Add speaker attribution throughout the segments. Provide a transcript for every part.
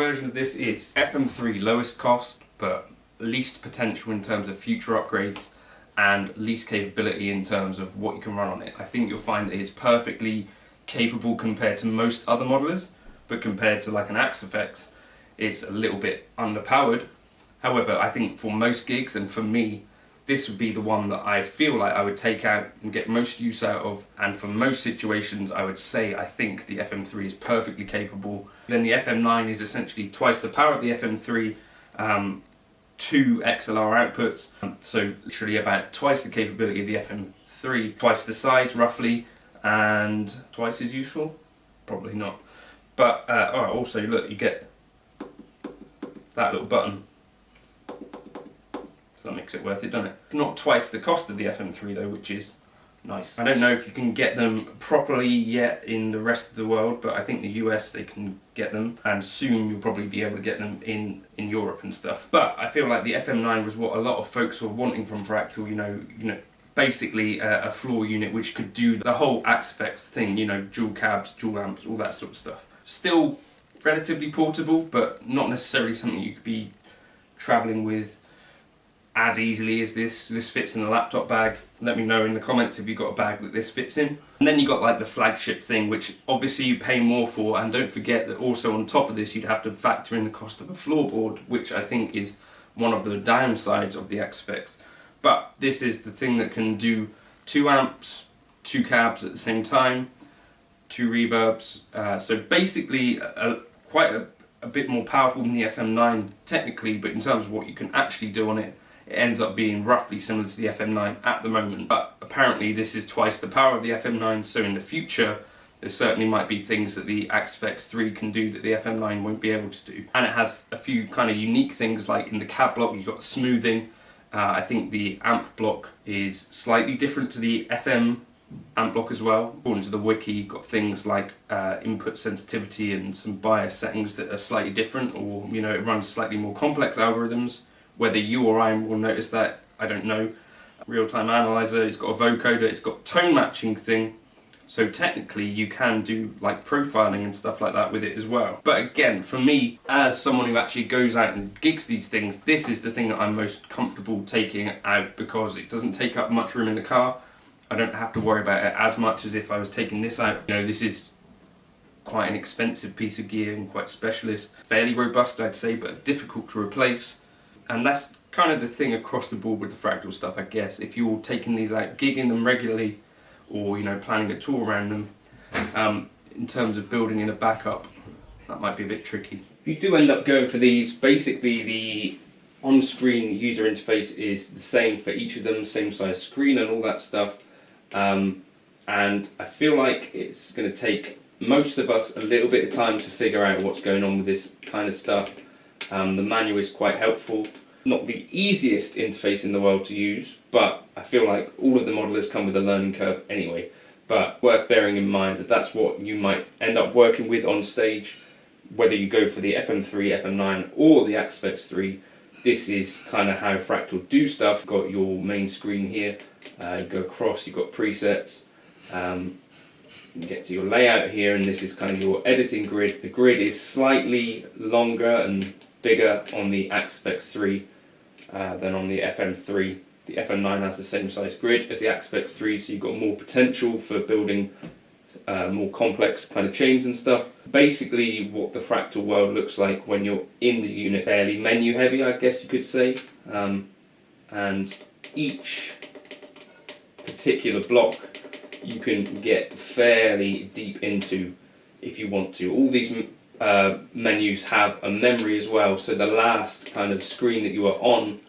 Speaker 1: version of this is FM3, lowest cost but least potential in terms of future upgrades and least capability in terms of what you can run on it. I think you'll find that it's perfectly capable compared to most other modelers, but compared to like an Axe-Fx, it's a little bit underpowered. However, I think for most gigs and for me, this would be the one that I feel like I would take out and get most use out of, and for most situations I would say I think the FM3 is perfectly capable. Then the FM9 is essentially twice the power of the FM3, 2 XLR outputs, so literally about twice the capability of the FM3, twice the size roughly, and twice as useful? Probably not. But also look, you get that little button. So that makes it worth it, doesn't it? It's not twice the cost of the FM3 though, which is nice. I don't know if you can get them properly yet in the rest of the world, but I think the US they can get them, and soon you'll probably be able to get them in Europe and stuff. But I feel like the FM9 was what a lot of folks were wanting from Fractal, you know, basically a floor unit which could do the whole Axe-Fx thing, you know, dual cabs, dual amps, all that sort of stuff. Still relatively portable, but not necessarily something you could be travelling with as easily as this. This fits in a laptop bag. Let me know in the comments if you've got a bag that this fits in. And then you got like the flagship thing, which obviously you pay more for, and don't forget that also on top of this you'd have to factor in the cost of a floorboard, which I think is one of the downsides of the Axe-Fx. But this is the thing that can do 2 amps, 2 cabs at the same time, 2 reverbs, so basically quite a bit more powerful than the FM9 technically, but in terms of what you can actually do on it, it ends up being roughly similar to the FM9 at the moment. But apparently this is twice the power of the FM9, so in the future there certainly might be things that the Axe-Fx3 can do that the FM9 won't be able to do. And it has a few kind of unique things, like in the cab block you've got smoothing. I think the amp block is slightly different to the FM amp block as well. According to the wiki, you've got things like input sensitivity and some bias settings that are slightly different, or you know, it runs slightly more complex algorithms. Whether you or I will notice that, I don't know. Real-time analyzer, it's got a vocoder, it's got tone matching thing, so technically you can do like profiling and stuff like that with it as well. But again, for me, as someone who actually goes out and gigs these things, this is the thing that I'm most comfortable taking out, because it doesn't take up much room in the car. I don't have to worry about it as much as if I was taking this out. You know, this is quite an expensive piece of gear and quite specialist. Fairly robust, I'd say, but difficult to replace. And that's kind of the thing across the board with the Fractal stuff, I guess. If you're taking these out, gigging them regularly, or you know, planning a tour around them, in terms of building in a backup, that might be a bit tricky. If you do end up going for these, basically the on-screen user interface is the same for each of them, same size screen and all that stuff. And I feel like it's going to take most of us a little bit of time to figure out what's going on with this kind of stuff. The manual is quite helpful. Not the easiest interface in the world to use, but I feel like all of the modelers come with a learning curve anyway. But worth bearing in mind that that's what you might end up working with on stage, whether you go for the FM3, FM9 or the Axe-Fx3. This is kind of how Fractal do stuff. You've got your main screen here, you go across, you've got presets, you get to your layout here, and this is kind of your editing grid. The grid is slightly longer and bigger on the Axe-Fx3 than on the FM3. The FM9 has the same size grid as the Axe-Fx3, so you've got more potential for building more complex kind of chains and stuff. Basically what the Fractal world looks like when you're in the unit, fairly menu heavy, I guess you could say, and each particular block you can get fairly deep into if you want to. All these menus have a memory as well, so the last kind of screen that you are on,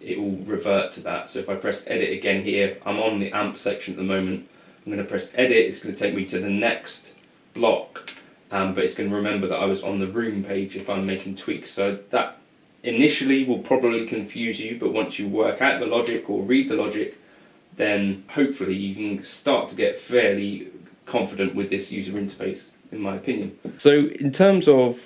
Speaker 1: it will revert to that. So if I press edit again here, I'm on the amp section at the moment. I'm going to press edit, it's going to take me to the next block, but it's going to remember that I was on the room page if I'm making tweaks. So that initially will probably confuse you, but once you work out the logic or read the logic, then hopefully you can start to get fairly confident with this user interface, in my opinion. So in terms of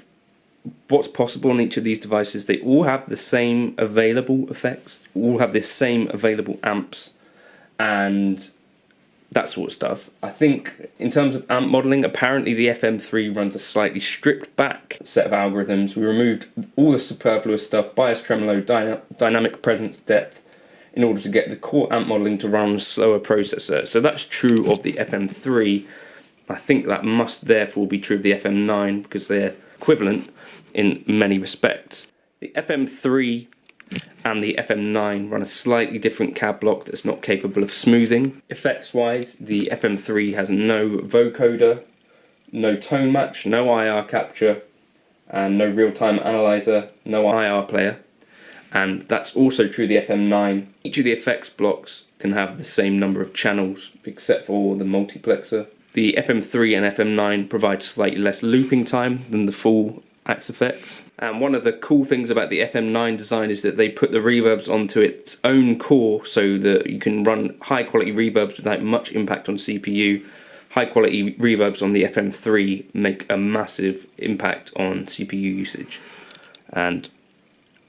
Speaker 1: what's possible on each of these devices, they all have the same available effects, all have the same available amps, and that sort of stuff. I think in terms of amp modelling, apparently the FM3 runs a slightly stripped back set of algorithms. We removed all the superfluous stuff, bias, tremolo, dynamic presence, depth, in order to get the core amp modelling to run on a slower processor. So that's true of the FM3. I think that must therefore be true of the FM9 because they're equivalent in many respects. The FM3 and the FM9 run a slightly different cab block that's not capable of smoothing. Effects wise, the FM3 has no vocoder, no tone match, no IR capture, and no real-time analyzer, no IR player. And that's also true of the FM9. Each of the effects blocks can have the same number of channels except for the multiplexer. The FM3 and FM9 provide slightly less looping time than the full Axe effects. And one of the cool things about the FM9 design is that they put the reverbs onto its own core so that you can run high quality reverbs without much impact on CPU. High quality reverbs on the FM3 make a massive impact on CPU usage. And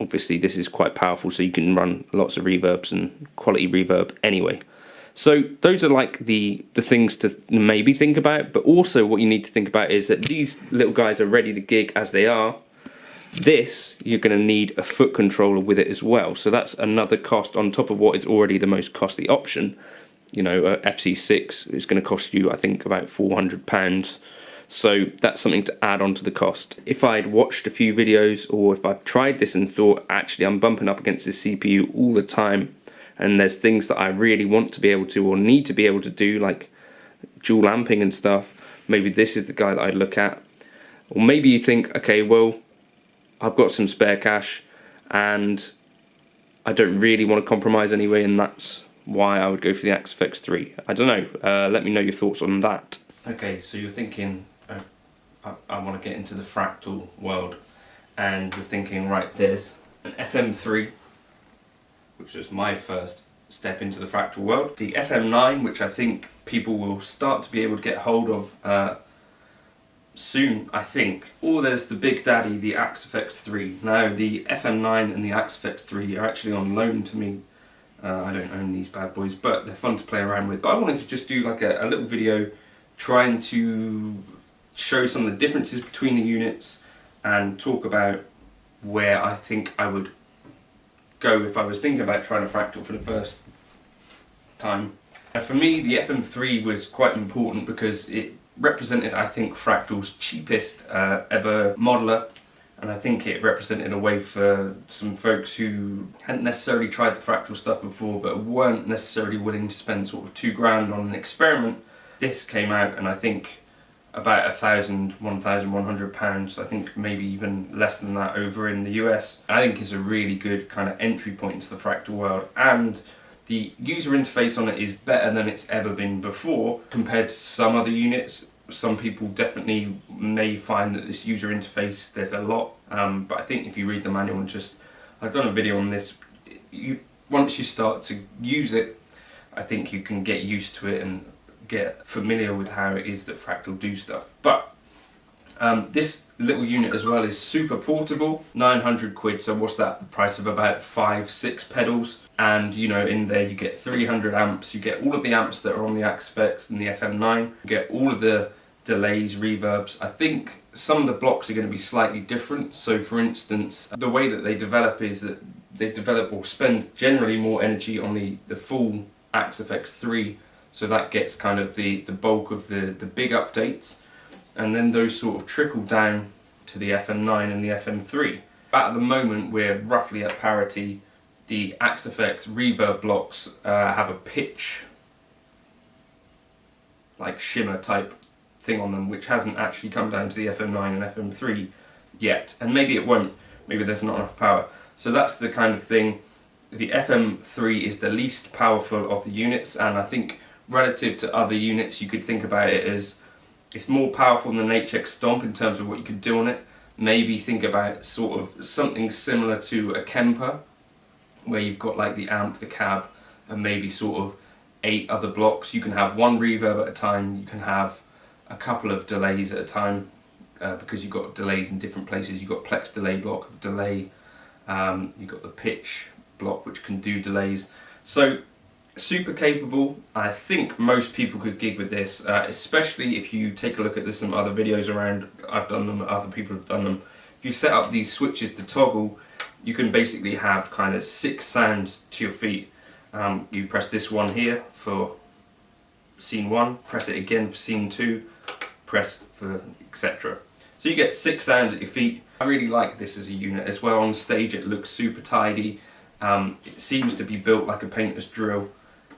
Speaker 1: obviously this is quite powerful, so you can run lots of reverbs and quality reverb anyway. So those are like the things to maybe think about, but also what you need to think about is that these little guys are ready to gig as they are. This, you're going to need a foot controller with it as well, so that's another cost on top of what is already the most costly option. You know, FC6 is going to cost you, I think, about £400. So that's something to add on to the cost. If I'd watched a few videos, or if I've tried this and thought, actually I'm bumping up against this CPU all the time, and there's things that I really want to be able to or need to be able to do, like dual amping and stuff, maybe this is the guy that I'd look at. Or maybe you think, okay, well, I've got some spare cash and I don't really want to compromise anyway, and that's why I would go for the Axe FX3. I don't know, let me know your thoughts on that. Okay, so you're thinking, I want to get into the Fractal world, and you're thinking, right, there's an FM3, which was my first step into the Fractal world. The FM9, which I think people will start to be able to get hold of soon, I think. Or there's the big daddy, the Axe FX3. Now, the FM9 and the Axe FX3 are actually on loan to me. I don't own these bad boys, but they're fun to play around with. But I wanted to just do like a little video trying to show some of the differences between the units and talk about where I think I would go if I was thinking about trying a Fractal for the first time. For me, the FM3 was quite important because it represented, I think, Fractal's cheapest ever modeler, and I think it represented a way for some folks who hadn't necessarily tried the Fractal stuff before but weren't necessarily willing to spend sort of £2,000 on an experiment. This came out, and I think about £1,100, I think maybe even less than that over in the US. I think it's a really good kind of entry point into the Fractal world, and the user interface on it is better than it's ever been before compared to some other units. Some people definitely may find that this user interface, there's a lot, but I think if you read the manual and just, I've done a video on this, once you start to use it, I think you can get used to it and get familiar with how it is that Fractal do stuff. But this little unit as well is super portable, 900 quid, so what's that, the price of about 5-6 pedals, and you know, in there you get 300 amps, you get all of the amps that are on the Axe FX and the FM9, you get all of the delays, reverbs. I think some of the blocks are going to be slightly different, so for instance, the way that they develop is that they develop or spend generally more energy on the full Axe FX3, so that gets kind of the bulk of the big updates, and then those sort of trickle down to the FM9 and the FM3. At the moment we're roughly at parity. The Axe FX reverb blocks have a pitch, like shimmer type thing on them, which hasn't actually come down to the FM9 and FM3 yet, and maybe it won't, maybe there's not enough power. So that's the kind of thing. The FM3 is the least powerful of the units, and I think relative to other units you could think about it as it's more powerful than an HX Stomp in terms of what you could do on it. Maybe think about sort of something similar to a Kemper, where you've got like the amp, the cab, and maybe sort of 8 other blocks. You can have one reverb at a time, you can have a couple of delays at a time, because you've got delays in different places. You've got plex delay block, delay, you've got the pitch block which can do delays. So Super capable. I think most people could gig with this, especially if you take a look at some other videos around. I've done them, other people have done them. If you set up these switches to toggle, you can basically have kind of 6 sounds to your feet. You press this one here for scene 1, press it again for scene 2, press for etc. So you get 6 sounds at your feet. I really like this as a unit as well. On stage it looks super tidy. It seems to be built like a painter's drill.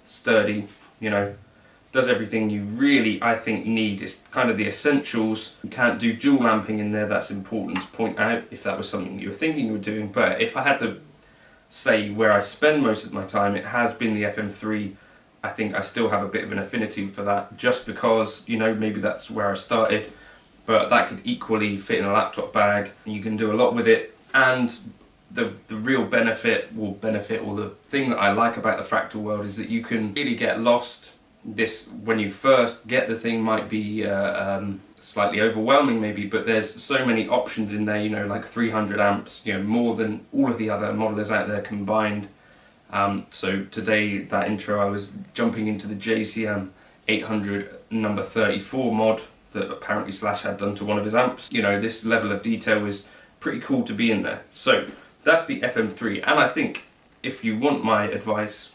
Speaker 1: Sturdy, you know, does everything you really, I think, need. It's kind of the essentials. You can't do dual amping in there, that's important to point out if that was something you were thinking of doing. But if I had to say where I spend most of my time, it has been the FM3. I think I still have a bit of an affinity for that, just because, you know, maybe that's where I started, but that could equally fit in a laptop bag. You can do a lot with it, and the real benefit, or the thing that I like about the Fractal world is that you can really get lost. This, when you first get the thing, might be slightly overwhelming maybe, but there's so many options in there, you know, like 300 amps, you know, more than all of the other modelers out there combined. So today, that intro, I was jumping into the JCM 800 number 34 mod that apparently Slash had done to one of his amps. You know, this level of detail is pretty cool to be in there. So that's the FM3, and I think if you want my advice,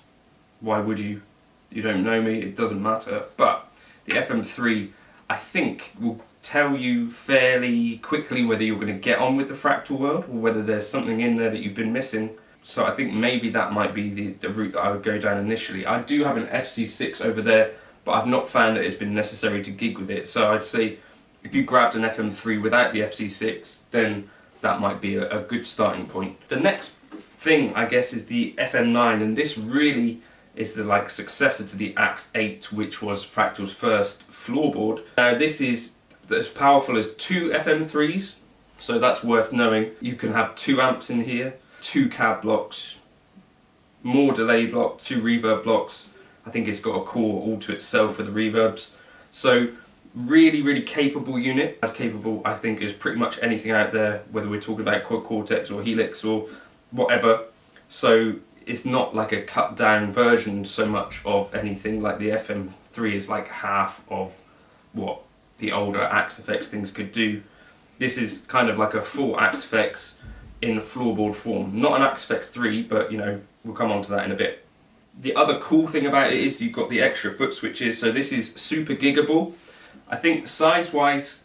Speaker 1: why would you? You don't know me, it doesn't matter, but the FM3, I think, will tell you fairly quickly whether you're going to get on with the Fractal world or whether there's something in there that you've been missing. So I think maybe that might be the route that I would go down initially. I do have an FC6 over there, but I've not found that it's been necessary to gig with it. So I'd say if you grabbed an FM3 without the FC6, then that might be a good starting point. The next thing, I guess, is the FM9, and this really is the successor to the Axe 8, which was Fractal's first floorboard. Now this is as powerful as 2 FM3s, so that's worth knowing. You can have 2 amps in here, 2 cab blocks, more delay blocks, 2 reverb blocks. I think it's got a core all to itself for the reverbs. So really capable unit. As capable, I think, as pretty much anything out there, whether we're talking about Quad Cortex or Helix or whatever. So it's not like a cut down version so much of anything. Like the FM3 is like half of what the older Axe FX things could do. This is kind of like a full Axe FX in floorboard form. Not an Axe FX 3, but you know, we'll come on to that in a bit. The other cool thing about it is you've got the extra foot switches, so this is super giggable. I think size-wise,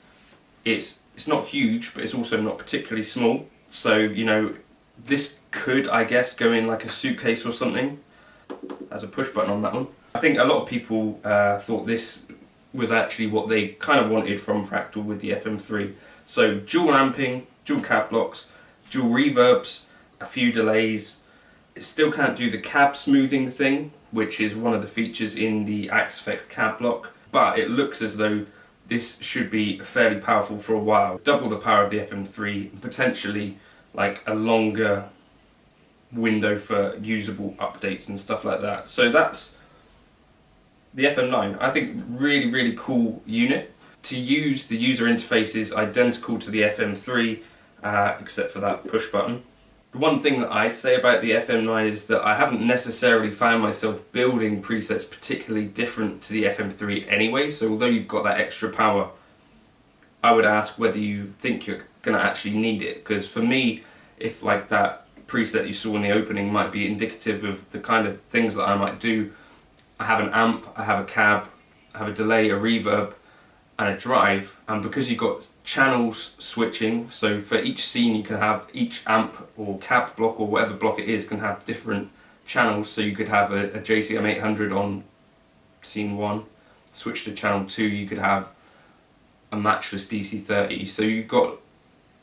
Speaker 1: it's not huge, but it's also not particularly small. So, you know, this could, I guess, go in like a suitcase or something. There's a push button on that one. I think a lot of people thought this was actually what they kind of wanted from Fractal with the FM3. So dual amping, dual cab blocks, dual reverbs, a few delays. It still can't do the cab smoothing thing, which is one of the features in the Axe FX cab block, but it looks as though this should be fairly powerful for a while. Double the power of the FM3, potentially like a longer window for usable updates and stuff like that. So that's the FM9. I think really cool unit. To use, the user interface is identical to the FM3, except for that push button. The one thing that I'd say about the FM9 is that I haven't necessarily found myself building presets particularly different to the FM3 anyway, so although you've got that extra power, I would ask whether you think you're going to actually need it, because for me, if like that preset you saw in the opening might be indicative of the kind of things that I might do, I have an amp, I have a cab, I have a delay, a reverb, and a drive, and because you've got channels switching, so for each scene you can have each amp or cab block or whatever block it is can have different channels. So you could have a JCM 800 on scene 1, switch to channel 2, you could have a matchless DC30, so you've got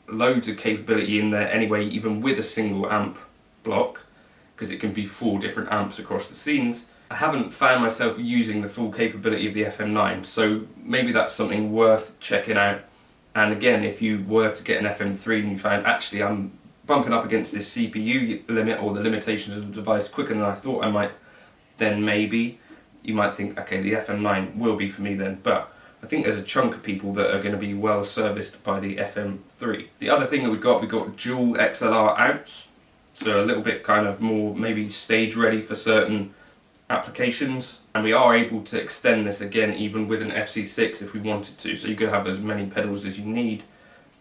Speaker 1: loads of capability in there anyway, even with a single amp block, because it can be 4 different amps across the scenes. I haven't found myself using the full capability of the FM9, so maybe that's something worth checking out. And again, if you were to get an FM3 and you found actually I'm bumping up against this CPU limit or the limitations of the device quicker than I thought I might, then maybe you might think, okay, the FM9 will be for me then. But I think there's a chunk of people that are going to be well serviced by the FM3. The other thing that we've got dual XLR outs, so a little bit kind of more maybe stage ready for certain applications, and we are able to extend this again even with an FC6 if we wanted to, so you could have as many pedals as you need.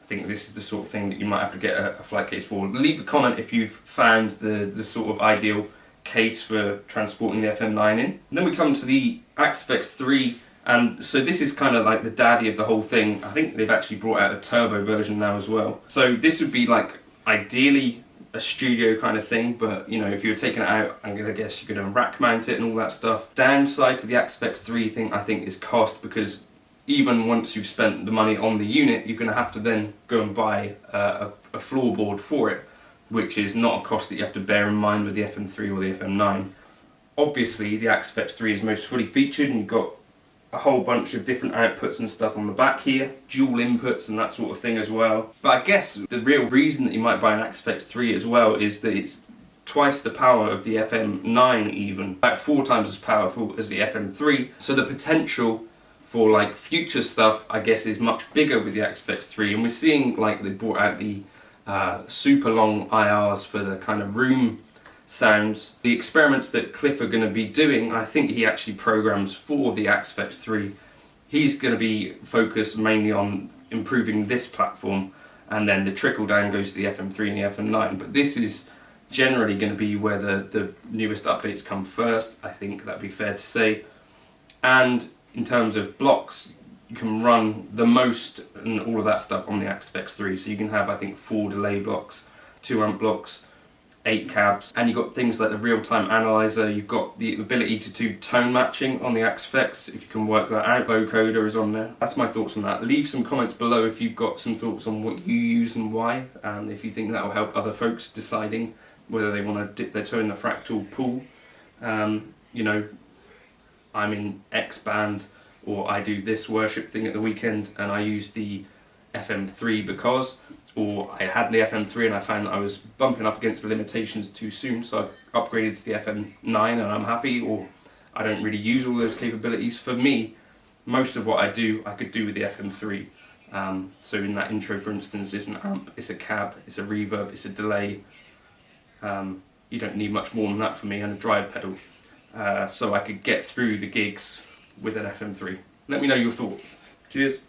Speaker 1: I think this is the sort of thing that you might have to get a flight case for. Leave a comment if you've found the sort of ideal case for transporting the FM9 in. And then we come to the FX3, and so this is kind of like the daddy of the whole thing. I think they've actually brought out a turbo version now as well. So this would be like ideally a studio kind of thing, but you know, if you were taking it out, I'm gonna guess you're gonna rack mount it and all that stuff. Downside to the FX3 thing, I think, is cost, because even once you've spent the money on the unit, you're gonna have to then go and buy a floorboard for it, which is not a cost that you have to bear in mind with the FM3 or the FM9. Obviously, the FX3 is most fully featured, and you've got a whole bunch of different outputs and stuff on the back here, dual inputs and that sort of thing as well. But I guess the real reason that you might buy an FX3 as well is that it's twice the power of the FM9 even, about 4 times as powerful as the FM3. So the potential for like future stuff, I guess, is much bigger with the FX3, and we're seeing like they brought out the super long IRs for the kind of room sounds. The experiments that Cliff are going to be doing, I think he actually programs for the FX3. He's going to be focused mainly on improving this platform, and then the trickle down goes to the FM3 and the FM9. But this is generally going to be where the newest updates come first. I think that'd be fair to say. And in terms of blocks, you can run the most and all of that stuff on the FX3. So you can have, I think, 4 delay blocks, 2 amp blocks, 8 cabs, and you've got things like the real-time analyzer. You've got the ability to do tone matching on the FX, if you can work that out. Vocoder is on there. That's my thoughts on that. Leave some comments below if you've got some thoughts on what you use and why, and if you think that will help other folks deciding whether they want to dip their toe in the Fractal pool. You know, I'm in X band, or I do this worship thing at the weekend, and I use the FM3 because, or I had the FM3 and I found that I was bumping up against the limitations too soon, so I upgraded to the FM9 and I'm happy, or I don't really use all those capabilities. For me, most of what I do, I could do with the FM3. So in that intro, for instance, it's an amp, it's a cab, it's a reverb, it's a delay. You don't need much more than that for me, and a drive pedal. So I could get through the gigs with an FM3. Let me know your thoughts. Cheers.